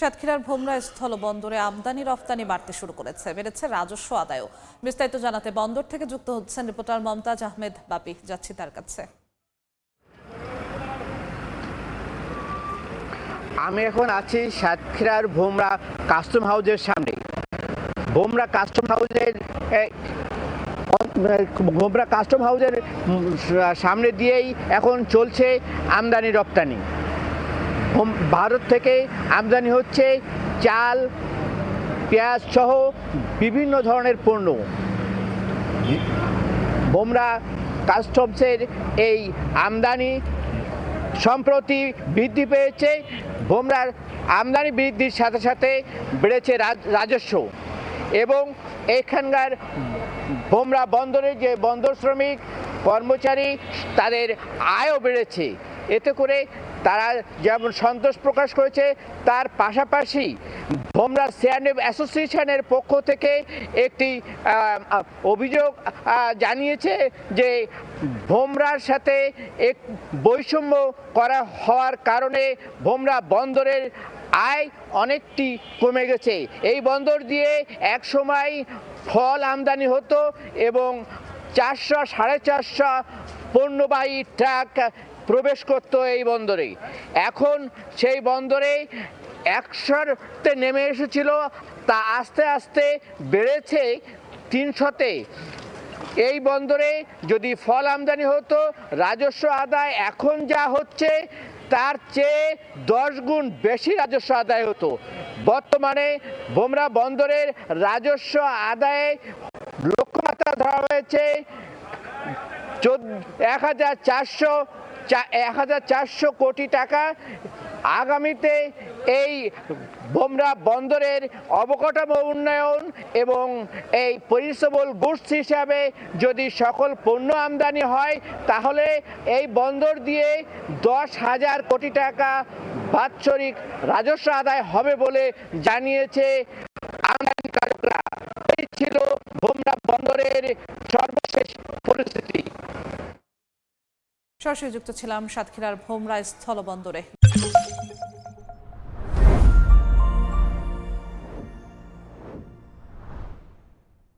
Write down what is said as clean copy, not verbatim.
সাতক্ষীরার ভোমরা স্থলবন্দরে আমদানি রফতানি বাড়তে শুরু করেছে, বেড়েছে রাজস্ব আদায়ও। বিস্তারিত জানাতে বন্দর থেকে যুক্ত হচ্ছেন রিপোর্টার মমতাজ আহমেদ বাপি। যাচ্ছি তার কাছে। আমি এখন আছি সাতক্ষীরার ভোমরা কাস্টম হাউসের সামনে। ভোমরা কাস্টম হাউসের সামনে দিয়েই এখন চলছে আমদানি রপ্তানি। ভারত থেকে আমদানি হচ্ছে চাল, পেঁয়াজ সহ বিভিন্ন ধরনের পণ্য। ভোমরা কাস্টমসের এই আমদানি সম্প্রতি বৃদ্ধি পেয়েছে। ভোমরার আমদানি বৃদ্ধির সাথে সাথে বেড়েছে রাজস্ব এবং এখানকার ভোমরা বন্দরের যে বন্দর শ্রমিক কর্মচারী তাদের আয়ও বেড়েছে। এতে করে তারা যেমন সন্তোষ প্রকাশ করেছে, তার পাশাপাশি ভোমরা সিআরএফ অ্যাসোসিয়েশনের পক্ষ থেকে একটি অভিযোগ জানিয়েছে যে ভোমরার সাথে এক বৈষম্য করা হওয়ার কারণে ভোমরা বন্দরের আয় অনেকটি কমে গেছে। এই বন্দর দিয়ে এক সময় ফল আমদানি হতো এবং 400-450 পণ্যবাহী ট্রাক প্রবেশ করতো এই বন্দরে। এখন সেই বন্দরে 100-তে নেমে এসেছিল, তা আস্তে আস্তে বেড়েছে 300-তে। এই বন্দরে যদি ফল আমদানি হতো, রাজস্ব আদায় এখন যা হচ্ছে তার চেয়ে 10 গুণ বেশি রাজস্ব আদায় হতো। বর্তমানে ভোমরা বন্দরের রাজস্ব আদায়ে লক্ষ্যমাত্রা ধরা হয়েছে 1400 কোটি টাকা। আগামীতে এই ভোমরা বন্দরের অবকাঠামো উন্নয়ন এবং এই পরিষেবল গুডস হিসাবে যদি সকল পণ্য আমদানি হয়, তাহলে এই বন্দর দিয়ে 10,000 কোটি টাকা বাৎসরিক রাজস্ব আদায় হবে বলে জানিয়েছে আমদানিকারকরা। এই ছিল ভোমরা বন্দরের সর্বশেষ পরিস্থিতি। সরাসরি যুক্ত ছিলাম সাতক্ষীরার ভোমরা স্থলবন্দরে।